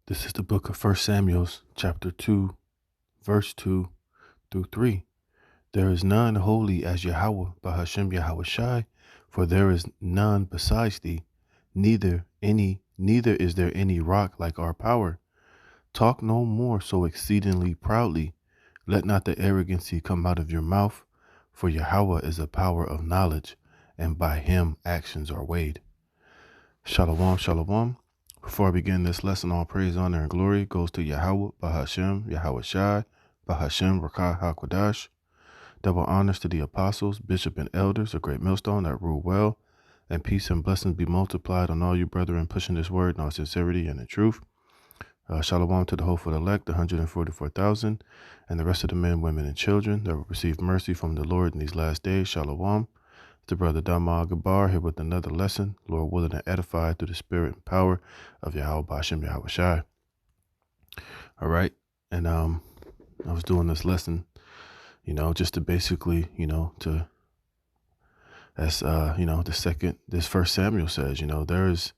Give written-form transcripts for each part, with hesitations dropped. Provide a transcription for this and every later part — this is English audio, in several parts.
This is the book of 1 Samuel, chapter 2, verse 2 through 3. There is none holy as Yahweh, Bahashem Yahweh Shai, for there is none besides thee, neither is there any rock like our power. Talk no more so exceedingly proudly. Let not the arrogancy come out of your mouth, for Yahweh is a power of knowledge, and by him actions are weighed. Shalom, shalom. Before I begin this lesson, all praise, honor, and glory goes to Yahweh, Bahashem, Yahweh Shai, Bahashem, Rakah HaKodash. Double honors to the apostles, bishop, and elders, a great millstone that rule well, and peace and blessings be multiplied on all you brethren pushing this word in all sincerity and in truth. Shalom to the hopeful elect, the 144,000, and the rest of the men, women, and children that will receive mercy from the Lord in these last days. Shalom. The brother Dama Gabar here with another lesson, Lord willing and edified through the spirit and power of Yahweh Bashem Yahweh Shai. All right. And I was doing this lesson, just to basically, as this first Samuel says, there is,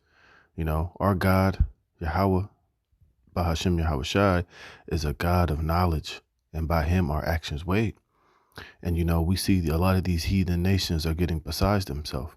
our God, Yahweh Bahashem Yahweh Shai, is a God of knowledge, and by him our actions weighed. And, we see a lot of these heathen nations are getting beside themselves.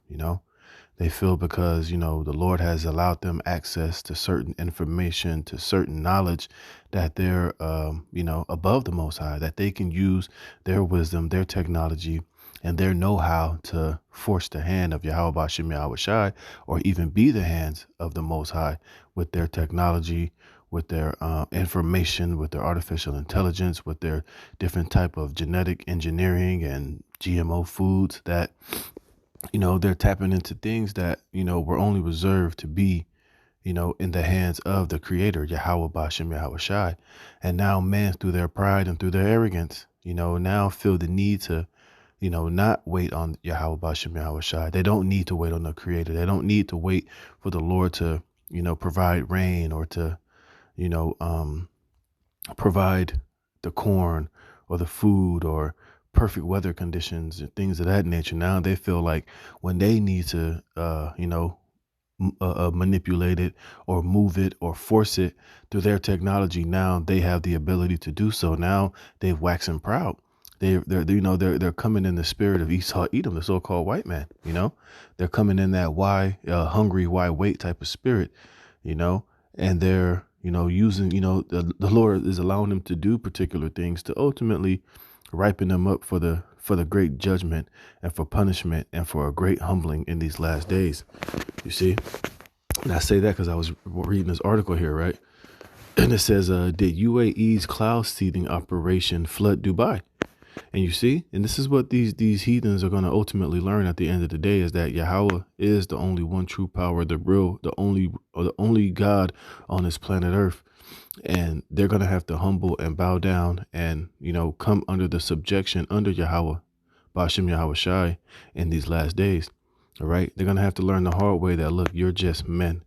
They feel because, the Lord has allowed them access to certain information, to certain knowledge, that they're, above the Most High, that they can use their wisdom, their technology, and their know-how to force the hand of Yahweh Bashem Yahweh Shai, or even be the hands of the Most High with their technology, with their information, with their artificial intelligence, with their different type of genetic engineering and GMO foods that, they're tapping into things that, were only reserved to be, in the hands of the creator, Yahweh Bashem Yahweh Shai. And now man, through their pride and through their arrogance, now feel the need to, not wait on Yahweh Bashem Yahweh Shai. They don't need to wait on the creator. They don't need to wait for the Lord to, provide rain or to, provide the corn or the food or perfect weather conditions and things of that nature. Now they feel like when they need to, manipulate it or move it or force it through their technology, now they have the ability to do so. Now they've waxing proud. They're coming in the spirit of Esau, Edom, the so-called white man. They're coming in that hungry, why wait type of spirit, and they're, using, the Lord is allowing them to do particular things to ultimately ripen them up for the great judgment and for punishment and for a great humbling in these last days. You see, and I say that because I was reading this article here, right? And it says, did UAE's cloud seeding operation flood Dubai? And you see, and this is what these heathens are going to ultimately learn at the end of the day, is that Yahweh is the only one true power, the only God on this planet Earth. And they're going to have to humble and bow down and, come under the subjection under Yahweh, Bashem Yahweh Shai, in these last days. All right. They're going to have to learn the hard way that, look, you're just men.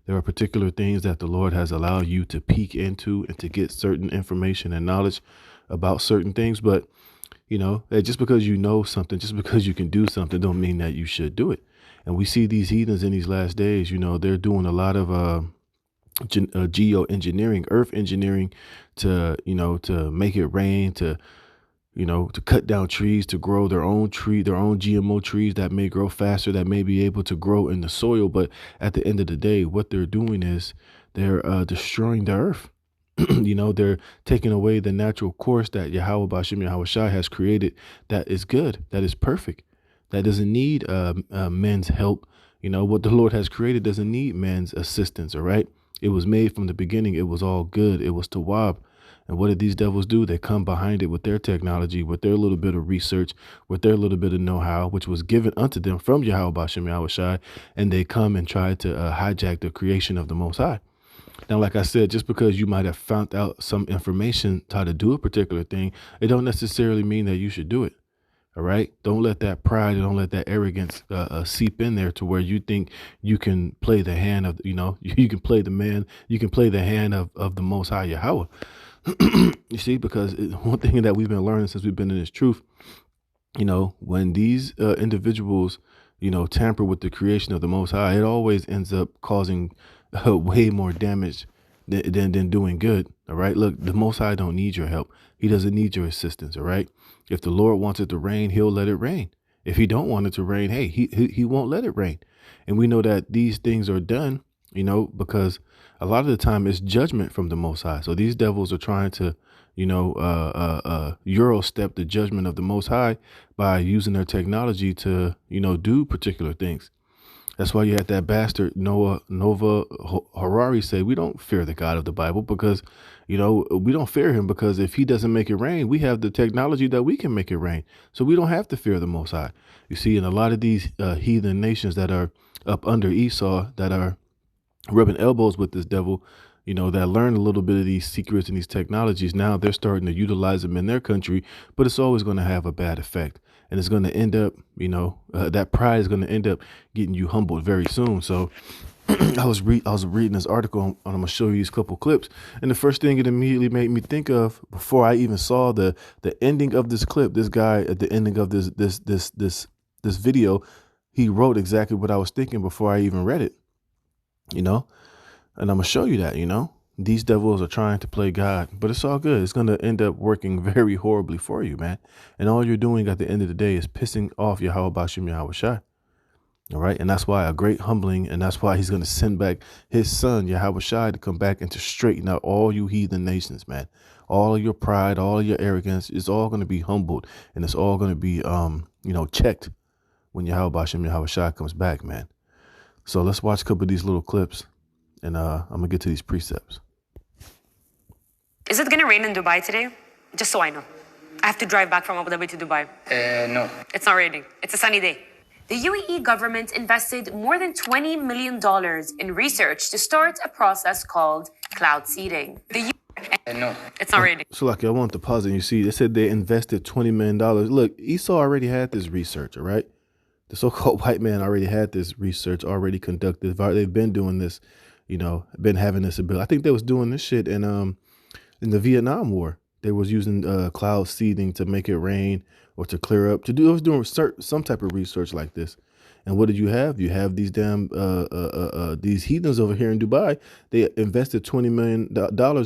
There are particular things that the Lord has allowed you to peek into and to get certain information and knowledge about certain things. But, that just because you know something, just because you can do something, don't mean that you should do it. And we see these heathens in these last days, they're doing a lot of geoengineering, earth engineering to make it rain, to cut down trees, to grow their own GMO trees that may grow faster, that may be able to grow in the soil. But at the end of the day, what they're doing is they're destroying the earth. They're taking away the natural course that Yahweh Bashem Yahweh Shai has created, that is good, that is perfect, that doesn't need men's help. What the Lord has created doesn't need man's assistance. All right. It was made from the beginning. It was all good. It was Tawab. And what did these devils do? They come behind it with their technology, with their little bit of research, with their little bit of know-how, which was given unto them from Yahweh Bashem Yahweh Shai, and they come and try to hijack the creation of the Most High. Now, like I said, just because you might have found out some information how to do a particular thing, it don't necessarily mean that you should do it. All right. Don't let that pride and don't let that arrogance seep in there to where you think you can play the hand of, you can play the man, you can play the hand of the Most High Yahweh. You see, because one thing that we've been learning since we've been in this truth, when these individuals, tamper with the creation of the Most High, it always ends up causing way more damage than doing good. All right. Look, the Most High don't need your help. He doesn't need your assistance. All right. If the Lord wants it to rain, he'll let it rain. If he don't want it to rain, hey, he won't let it rain. And we know that these things are done, because a lot of the time it's judgment from the Most High. So these devils are trying to, Euro step the judgment of the Most High by using their technology to, do particular things. That's why you had that bastard Nova Harari say, we don't fear the God of the Bible because, we don't fear him because if he doesn't make it rain, we have the technology that we can make it rain. So we don't have to fear the Most High. You see, in a lot of these heathen nations that are up under Esau, that are rubbing elbows with this devil, that learn a little bit of these secrets and these technologies. Now they're starting to utilize them in their country, but it's always going to have a bad effect. And it's going to end up, that pride is going to end up getting you humbled very soon. So I was reading this article, and I'm going to show you these couple clips. And the first thing it immediately made me think of, before I even saw the ending of this clip, this guy at the ending of this video, he wrote exactly what I was thinking before I even read it, and I'm going to show you that, these devils are trying to play God, but it's all good. It's going to end up working very horribly for you, man. And all you're doing at the end of the day is pissing off Yahweh Bashim Yahweh Shai. All right. And that's why a great humbling. And that's why he's going to send back his son, Yahweh Shai, to come back and to straighten out all you heathen nations, man. All of your pride, all of your arrogance is all going to be humbled. And it's all going to be, checked when Yahweh Bashim Yahweh Shai comes back, man. So let's watch a couple of these little clips. And I'm going to get to these precepts. Is it going to rain in Dubai today? Just so I know. I have to drive back from Abu Dhabi to Dubai. No. It's not raining. It's a sunny day. The UAE government invested more than $20 million in research to start a process called cloud seeding. No. It's not raining. So like I want to pause and you see, they said they invested $20 million. Look, Esau already had this research, all right? The so-called white man already had this research already conducted. They've been doing this, been having this ability. I think they was doing this shit in the Vietnam War. They was using cloud seeding to make it rain or to clear up. It was doing some type of research like this. And what did you have? You have these damn these heathens over here in Dubai. They invested $20 million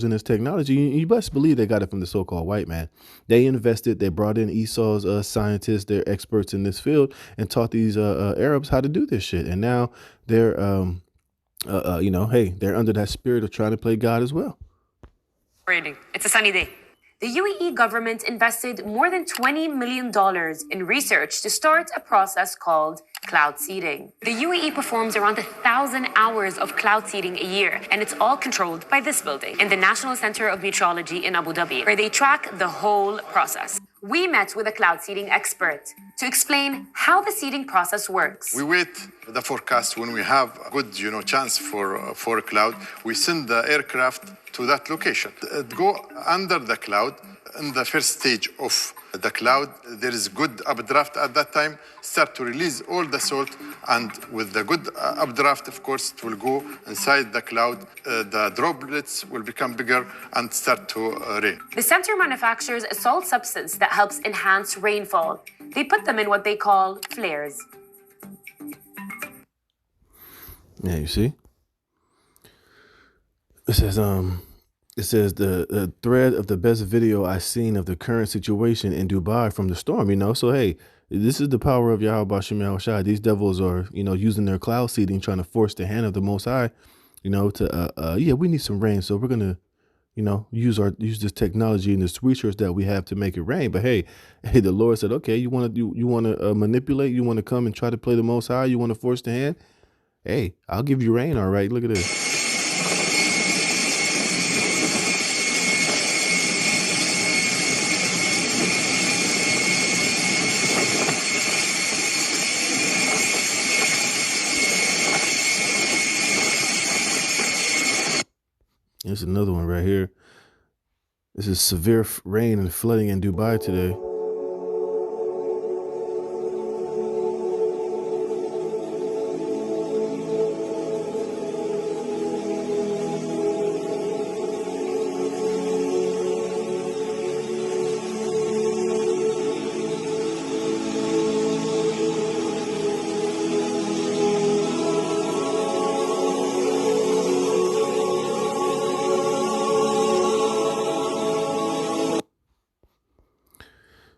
in this technology. You best believe they got it from the so-called white man. They invested. They brought in Esau's scientists. They're experts in this field and taught these Arabs how to do this shit. And now they're they're under that spirit of trying to play God as well. Raining. It's a sunny day. The UAE government invested more than $20 million in research to start a process called cloud seeding. The UAE performs around 1,000 hours of cloud seeding a year, and it's all controlled by this building in the National Center of Meteorology in Abu Dhabi, where they track the whole process. We met with a cloud seeding expert to explain how the seeding process works. We wait the forecast. When we have a good, chance for a cloud, we send the aircraft to that location. Go under the cloud. In the first stage of the cloud, there is good updraft at that time. Start to release all the salt, and with the good updraft, of course, it will go inside the cloud. The droplets will become bigger and start to rain. The center manufactures a salt substance that helps enhance rainfall. They put them in what they call flares. Yeah, you see? It says the thread of the best video I seen of the current situation in Dubai from the storm, So, hey, this is the power of Yahweh Bashim Yahweh Shai. These devils are, using their cloud seeding, trying to force the hand of the Most High, to, we need some rain. So we're going to, use this technology and this research that we have to make it rain. But hey, the Lord said, okay, you want to manipulate, you want to come and try to play the Most High, you want to force the hand. Hey, I'll give you rain. All right. Look at this. There's another one right here. This is severe rain and flooding in Dubai today.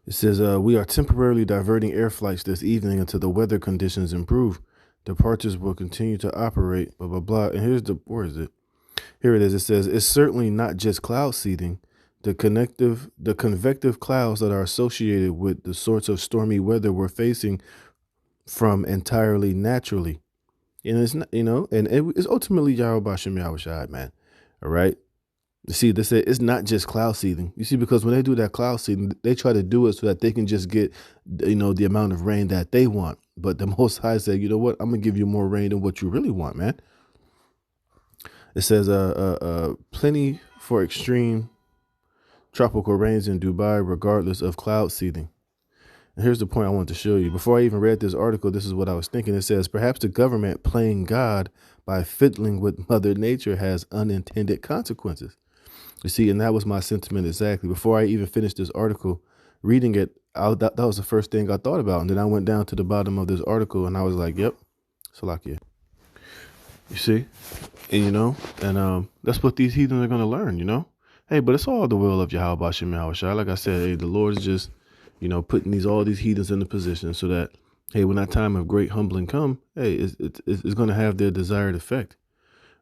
It says, we are temporarily diverting air flights this evening until the weather conditions improve. Departures will continue to operate, blah, blah, blah. And where is it? Here it is. It says, it's certainly not just cloud seeding. The convective clouds that are associated with the sorts of stormy weather we're facing from entirely naturally. And it's not, and it's ultimately Yahweh Bashem Yahushai, man. All right. You see, they say it's not just cloud seeding. You see, because when they do that cloud seeding, they try to do it so that they can just get, the amount of rain that they want. But the Most High said, you know what? I'm going to give you more rain than what you really want, man. It says, plenty for extreme tropical rains in Dubai, regardless of cloud seeding. And here's the point I want to show you. Before I even read this article, this is what I was thinking. It says, perhaps the government playing God by fiddling with Mother Nature has unintended consequences. You see, and that was my sentiment exactly. Before I even finished this article, reading it, that was the first thing I thought about. And then I went down to the bottom of this article and I was like, yep, Salakia. You see? And, that's what these heathens are going to learn, Hey, but it's all the will of Yahweh Bashem Yahushai. Like I said, hey, the Lord is just, putting all these heathens in the position so that, hey, when that time of great humbling come, hey, it's going to have their desired effect.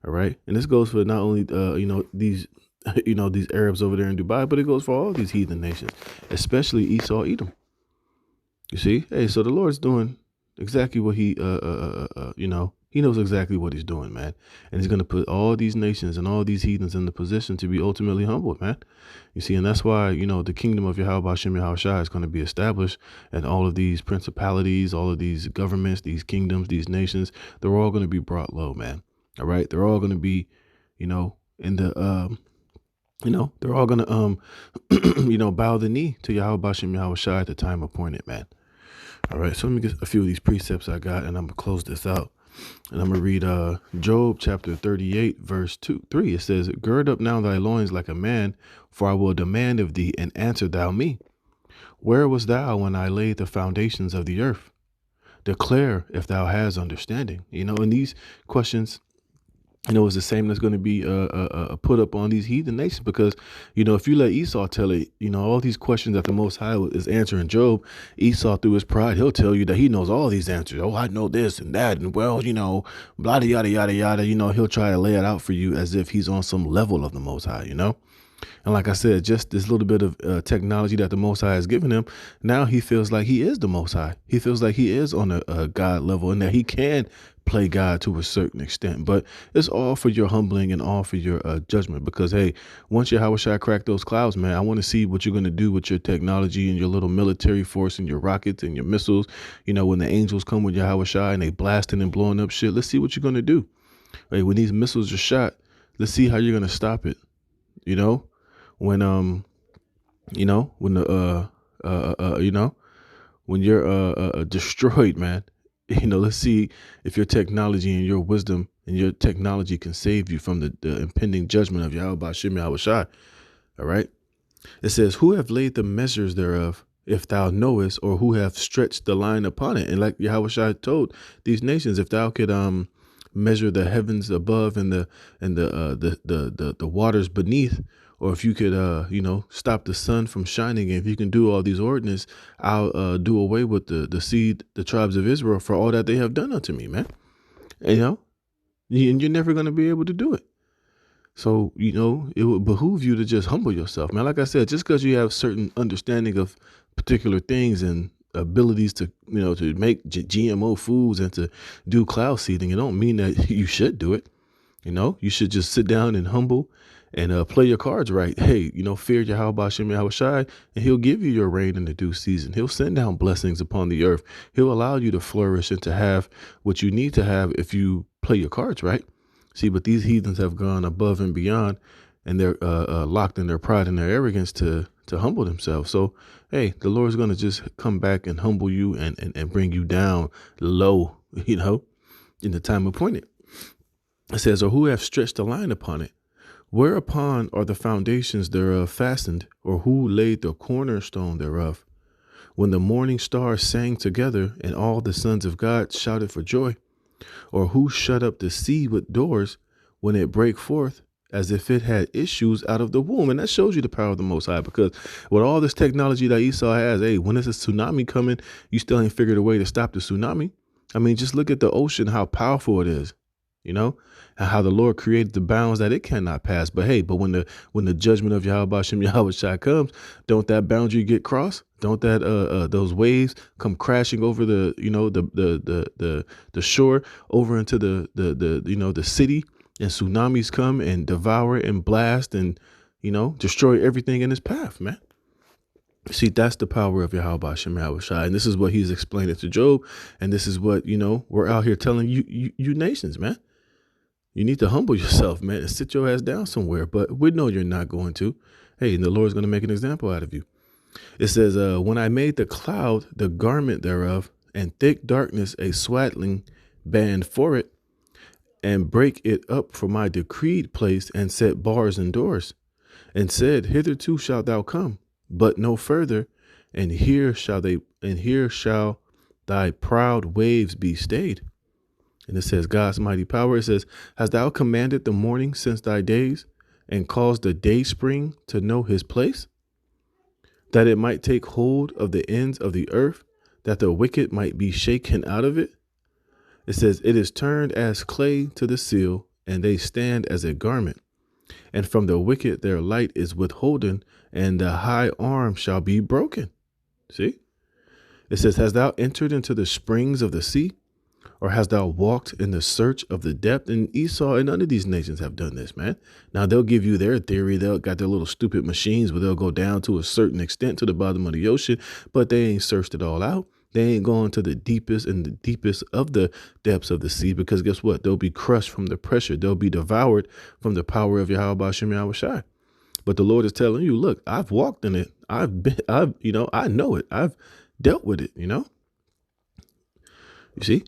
All right. And this goes for not only, these these Arabs over there in Dubai, but it goes for all these heathen nations, especially Esau, Edom. You see, hey, so the Lord's doing exactly what he knows exactly what he's doing, man. And he's going to put all these nations and all these heathens in the position to be ultimately humbled, man. You see, and that's why, the kingdom of Yahweh Bashem Yahushai is going to be established, and all of these principalities, all of these governments, these kingdoms, these nations, they're all going to be brought low, man. All right. They're all going to be, in the, they're all going to, bow the knee to Yahweh Bashem Yahushai at the time appointed, man. All right. So let me get a few of these precepts I got, and I'm going to close this out. And I'm going to read Job chapter 38, verse 3. It says, gird up now thy loins like a man, for I will demand of thee, and answer thou me. Where was thou when I laid the foundations of the earth? Declare if thou hast understanding. And these questions, is the same that's going to be put up on these heathen nations, because, if you let Esau tell it, all these questions that the Most High is answering Job, Esau, through his pride, he'll tell you that he knows all these answers. Oh, I know this and that. And well, blah, yada, yada, yada. He'll try to lay it out for you as if he's on some level of the Most High, And like I said, just this little bit of technology that the Most High has given him, now he feels like he is the Most High. He feels like he is on a God level, and that he can play God to a certain extent. But it's all for your humbling and all for your judgment. Because, hey, once Yahushua crack those clouds, man, I want to see what you're going to do with your technology and your little military force and your rockets and your missiles. When the angels come with Yahushua and they blasting and blowing up shit, let's see what you're going to do. Hey, when these missiles are shot, let's see how you're going to stop it. When when you're destroyed, man, let's see if your technology and your wisdom and your technology can save you from the impending judgment of Yahweh Bashem Yahushai. All right. It says, who have laid the measures thereof, if thou knowest, or who have stretched the line upon it? And like Yahushai told these nations, if thou could measure the heavens above and the waters beneath, or if you could, stop the sun from shining, and if you can do all these ordinances, I'll do away with the tribes of Israel for all that they have done unto me, man. And you're never going to be able to do it. So, it would behoove you to just humble yourself, man. Like I said, just because you have certain understanding of particular things and abilities to, to make GMO foods and to do cloud seeding, it don't mean that you should do it. You should just sit down and humble and play your cards right. Hey, fear Yahweh Bashem Yahushai, and he'll give you your rain in the due season. He'll send down blessings upon the earth. He'll allow you to flourish and to have what you need to have if you play your cards right. See, but these heathens have gone above and beyond, and they're locked in their pride and their arrogance to humble themselves. So, hey, the Lord's going to just come back and humble you and bring you down low, in the time appointed. It says, or who have stretched the line upon it? Whereupon are the foundations thereof fastened, or who laid the cornerstone thereof? When the morning stars sang together, and all the sons of God shouted for joy? Or who shut up the sea with doors when it brake forth, as if it had issues out of the womb. And that shows you the power of the Most High, because with all this technology that Esau has, hey, when there's a tsunami coming, you still ain't figured a way to stop the tsunami. I mean, just look at the ocean, how powerful it is, and how the Lord created the bounds that it cannot pass. But hey, when the judgment of Yahweh Shem Yahweh Shai comes, don't that boundary get crossed? Don't that those waves come crashing over the the shore over into the city, and tsunamis come and devour and blast and destroy everything in its path, man. See, that's the power of Yahweh Shem Yahweh Shai. And this is what he's explaining to Job. And this is what, we're out here telling you nations, man. You need to humble yourself, man, and sit your ass down somewhere. But we know you're not going to. Hey, and the Lord's going to make an example out of you. It says, when I made the cloud the garment thereof, and thick darkness a swaddling band for it, and break it up for my decreed place, and set bars and doors, and said, hitherto shalt thou come, but no further, and here shall thy proud waves be stayed. And it says, God's mighty power. It says, hast thou commanded the morning since thy days, and caused the day spring to know his place, that it might take hold of the ends of the earth, that the wicked might be shaken out of it? It says, it is turned as clay to the seal, and they stand as a garment. And from the wicked their light is withholden, and the high arm shall be broken. See? It says, hast thou entered into the springs of the sea, or hast thou walked in the search of the depth? And Esau and none of these nations have done this, man. Now they'll give you their theory. They'll got their little stupid machines where they'll go down to a certain extent to the bottom of the ocean, but they ain't searched it all out. They ain't going to the deepest and the deepest of the depths of the sea, because guess what? They'll be crushed from the pressure. They'll be devoured from the power of Yahweh Shem Yahweh Shai. But the Lord is telling you, look, I've walked in it. I know it. I've dealt with it, You see?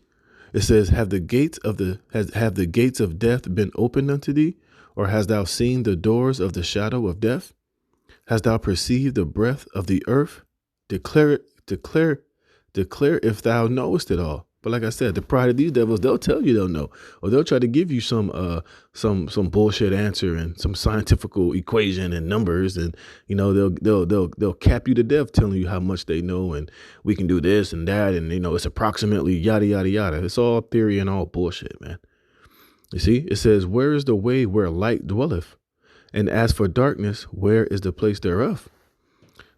It says, have the gates of death been opened unto thee? Or hast thou seen the doors of the shadow of death? Hast thou perceived the breath of the earth? Declare if thou knowest it all. But like I said, the pride of these devils, they'll tell you they'll know, or they'll try to give you some bullshit answer and some scientific equation and numbers, and they'll cap you to death telling you how much they know, and we can do this and that, and it's approximately yada yada yada. It's all theory and all bullshit, man. You see, it says, where is the way where light dwelleth? And as for darkness, where is the place thereof?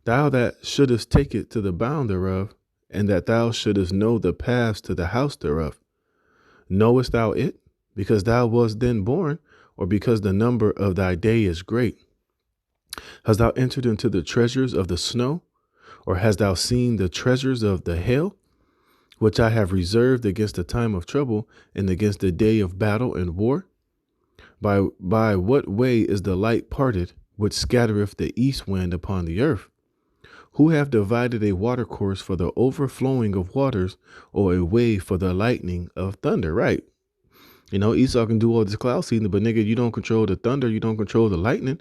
Thou that shouldest take it to the bound thereof, and that thou shouldest know the paths to the house thereof. Knowest thou it, because thou wast then born, or because the number of thy day is great? Hast thou entered into the treasures of the snow, or hast thou seen the treasures of the hail, which I have reserved against the time of trouble, and against the day of battle and war? By what way is the light parted, which scattereth the east wind upon the earth? Who have divided a watercourse for the overflowing of waters, or a way for the lightning of thunder? Right. Esau can do all this cloud seeding, but nigga, you don't control the thunder. You don't control the lightning.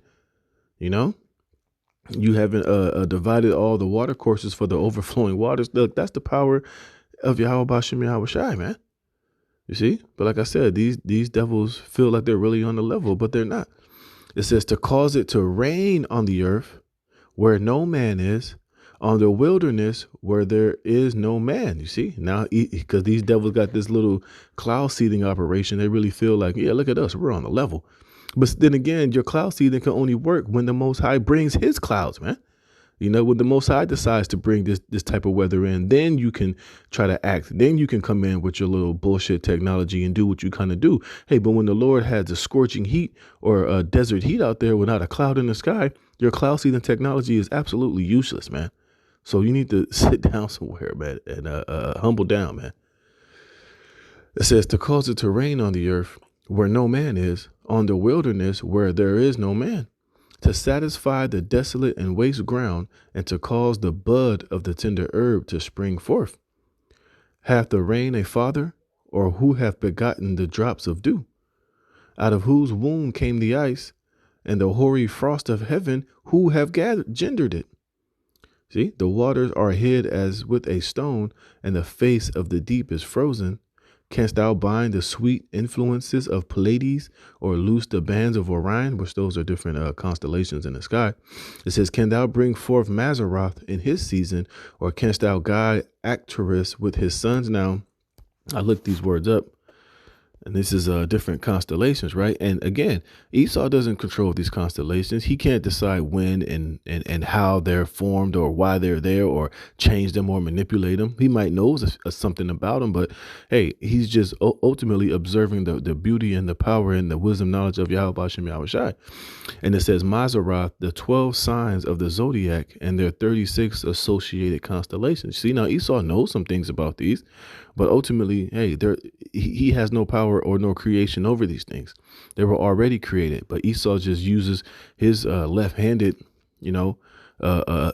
You haven't divided all the watercourses for the overflowing waters. Look, that's the power of Yahweh Shem Yahweh Shai, man. You see? But like I said, these devils feel like they're really on the level, but they're not. It says to cause it to rain on the earth where no man is, on the wilderness where there is no man. You see, now, because these devils got this little cloud seeding operation, they really feel like, yeah, look at us, we're on the level. But then again, your cloud seeding can only work when the Most High brings his clouds, man. When the Most High decides to bring this type of weather in, then you can try to act. Then you can come in with your little bullshit technology and do what you kind of do. Hey, but when the Lord has a scorching heat or a desert heat out there without a cloud in the sky, your cloud seeding technology is absolutely useless, man. So you need to sit down somewhere, man, and humble down, man. It says to cause it to rain on the earth where no man is, on the wilderness where there is no man, to satisfy the desolate and waste ground, and to cause the bud of the tender herb to spring forth. Hath the rain a father, or who hath begotten the drops of dew? Out of whose womb came the ice, and the hoary frost of heaven, who have gendered it? See, the waters are hid as with a stone, and the face of the deep is frozen. Canst thou bind the sweet influences of Pleiades, or loose the bands of Orion, which those are different constellations in the sky? It says, can thou bring forth Mazzaroth in his season, or canst thou guide Arcturus with his sons? Now, I looked these words up. And this is different constellations, right? And again, Esau doesn't control these constellations. He can't decide when and how they're formed or why they're there or change them or manipulate them. He might know something about them, but hey, he's just ultimately observing the beauty and the power and the wisdom knowledge of Yahweh Bashem Yahweh Shai. And it says Mazzaroth, the 12 signs of the zodiac and their 36 associated constellations. See, now Esau knows some things about these, but ultimately, hey, he has no power or no creation over these things. They were already created, but Esau just uses his left-handed,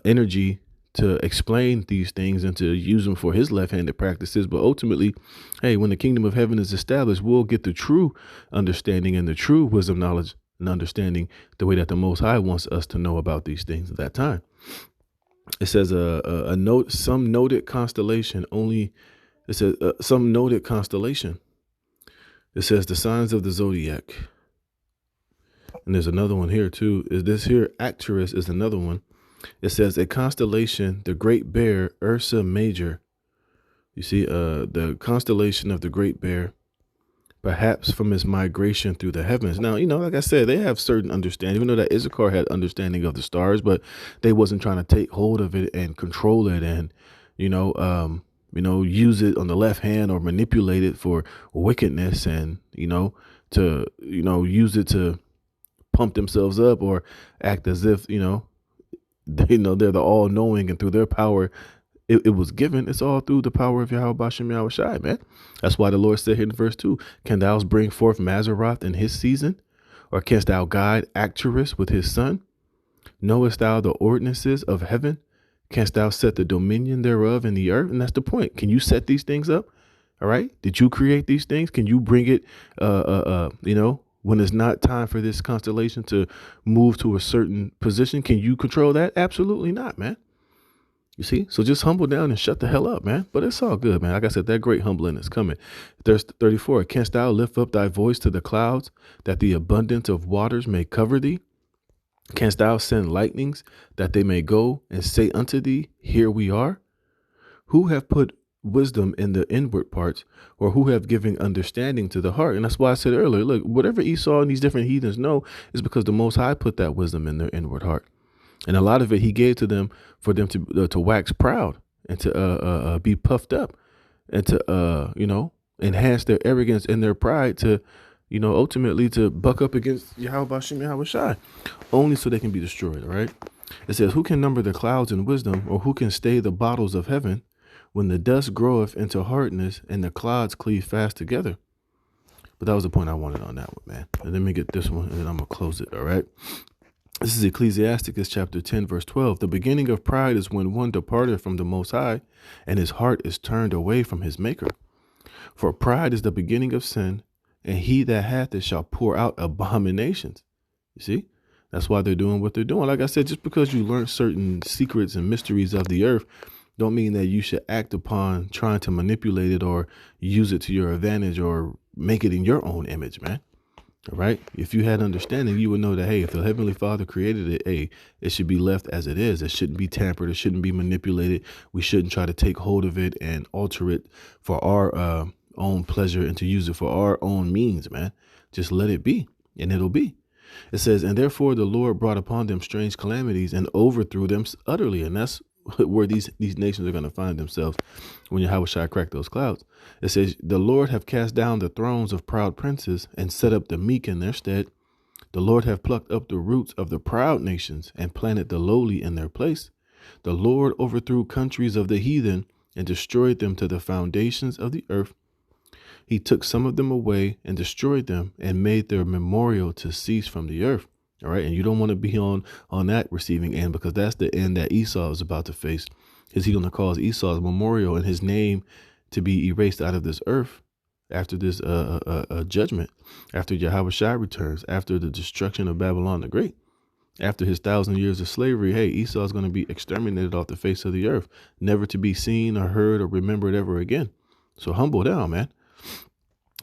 energy to explain these things and to use them for his left-handed practices. But ultimately, hey, when the kingdom of heaven is established, we'll get the true understanding and the true wisdom, knowledge, and understanding the way that the Most High wants us to know about these things at that time. It says some noted constellation only. It says some noted constellation. It says the signs of the zodiac. And there's another one here too. Is this here? Arcturus is another one. It says a constellation, the Great Bear, Ursa Major. You see, the constellation of the Great Bear, perhaps from its migration through the heavens. Now, like I said, they have certain understanding. Even though that Issachar had understanding of the stars, but they wasn't trying to take hold of it and control it and, use it on the left hand or manipulate it for wickedness and, to, use it to pump themselves up or act as if, they know they're the all knowing, and through their power, it was given. It's all through the power of Yahweh Bashem Yahweh Shai, man. That's why the Lord said here in verse 2, can thou bring forth Mazzaroth in his season? Or canst thou guide Arcturus with his son? Knowest thou the ordinances of heaven? Canst thou set the dominion thereof in the earth? And that's the point. Can you set these things up? All right. Did you create these things? Can you bring it, when it's not time for this constellation to move to a certain position? Can you control that? Absolutely not, man. You see? So just humble down and shut the hell up, man. But it's all good, man. Like I said, that great humbling is coming. Verse 34, canst thou lift up thy voice to the clouds, that the abundance of waters may cover thee? Canst thou send lightnings, that they may go and say unto thee, here we are? Who have put wisdom in the inward parts, or who have given understanding to the heart? And that's why I said earlier, look, whatever Esau and these different heathens know is because the Most High put that wisdom in their inward heart. And a lot of it he gave to them for them to wax proud and to be puffed up and to, enhance their arrogance and their pride to, ultimately to buck up against Yahweh Bashem Yahweh Shai, only so they can be destroyed. All right. It says, who can number the clouds in wisdom, or who can stay the bottles of heaven when the dust groweth into hardness and the clouds cleave fast together? But that was the point I wanted on that one, man. And let me get this one and then I'm going to close it. All right. This is Ecclesiasticus chapter 10, verse 12. The beginning of pride is when one departed from the Most High, and his heart is turned away from his maker. For pride is the beginning of sin, and he that hath it shall pour out abominations. You see, that's why they're doing what they're doing. Like I said, just because you learn certain secrets and mysteries of the earth, don't mean that you should act upon trying to manipulate it or use it to your advantage or make it in your own image, man. All right. If you had understanding, you would know that, hey, if the Heavenly Father created it, hey, it should be left as it is. It shouldn't be tampered. It shouldn't be manipulated. We shouldn't try to take hold of it and alter it for our own pleasure and to use it for our own means, man. Just let it be, and it'll be. It says, and therefore the Lord brought upon them strange calamities and overthrew them utterly. And that's where these nations are going to find themselves when Yahweh Shai crack those clouds. It says, the Lord have cast down the thrones of proud princes and set up the meek in their stead. The Lord have plucked up the roots of the proud nations and planted the lowly in their place. The Lord overthrew countries of the heathen and destroyed them to the foundations of the earth. He took some of them away and destroyed them and made their memorial to cease from the earth. All right. And you don't want to be on that receiving end, because that's the end that Esau is about to face. Is he going to cause Esau's memorial and his name to be erased out of this earth after this judgment, after Yahweh Shai returns, after the destruction of Babylon the Great, after his 1,000 years of slavery? Hey, Esau is going to be exterminated off the face of the earth, never to be seen or heard or remembered ever again. So humble down, man.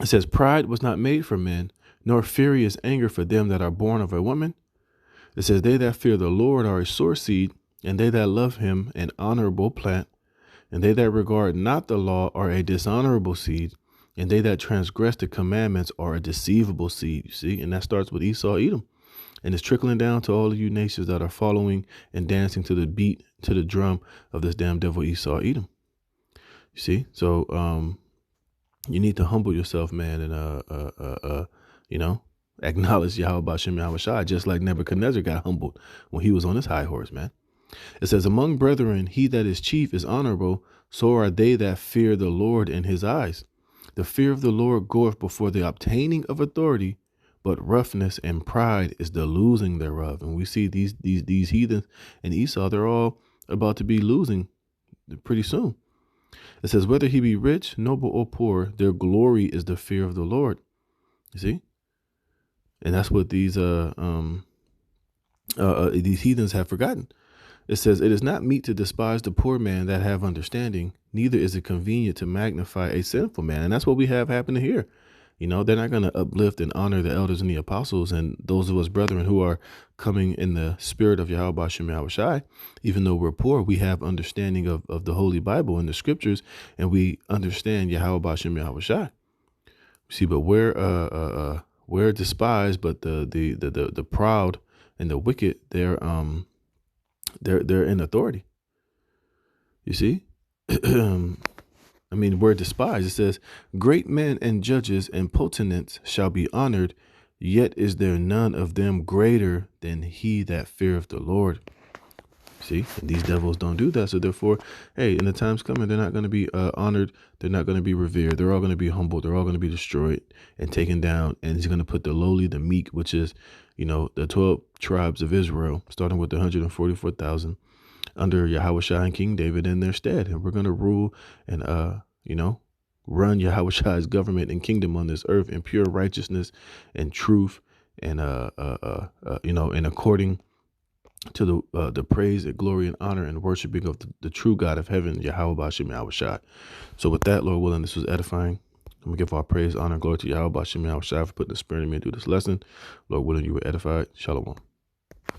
It says, pride was not made for men, nor furious anger for them that are born of a woman. It says, they that fear the Lord are a sure seed, and they that love him an honorable plant. And they that regard not the law are a dishonorable seed, and they that transgress the commandments are a deceivable seed. You see, and that starts with Esau, Edom. And it's trickling down to all of you nations that are following and dancing to the beat, to the drum of this damn devil Esau, Edom. You see, so you need to humble yourself, man, and you know, acknowledge Yahweh Shem Yahweh Shai, just like Nebuchadnezzar got humbled when he was on his high horse, man. It says, among brethren, he that is chief is honorable, so are they that fear the Lord in his eyes. The fear of the Lord goeth before the obtaining of authority, but roughness and pride is the losing thereof. And we see these heathens and Esau, they're all about to be losing pretty soon. It says, whether he be rich, noble, or poor, their glory is the fear of the Lord. You see? And that's what these heathens have forgotten. It says, it is not meet to despise the poor man that have understanding, neither is it convenient to magnify a sinful man. And that's what we have happening here. You know, they're not going to uplift and honor the elders and the apostles and those of us brethren who are coming in the spirit of Yahweh Shem Yahweh Shai. Even though we're poor, we have understanding of the Holy Bible and the scriptures, and we understand Yahweh Shem Yahweh Shai. See, but we're despised, but the proud and the wicked, they're in authority. You see? I mean, we're despised. It says, great men and judges and potentates shall be honored, yet is there none of them greater than he that feareth the Lord. See, and these devils don't do that. So therefore, hey, in the times coming, they're not going to be honored. They're not going to be revered. They're all going to be humbled. They're all going to be destroyed and taken down. And he's going to put the lowly, the meek, which is, you know, the 12 tribes of Israel, starting with the 144,000 under Yahweh Shai and King David in their stead. And we're going to rule and, you know, run Yahweh Shai's government and kingdom on this earth in pure righteousness and truth and, you know, and according to the praise and glory and honor and worshiping of the true God of heaven, Yahweh Bashim Yahweh Shai. So with that, Lord willing, this was edifying. I'm going to give our praise, honor, and glory to Yahweh Bashim Yahweh Shai for putting the spirit in me to do this lesson. Lord willing, you were edified. Shalom.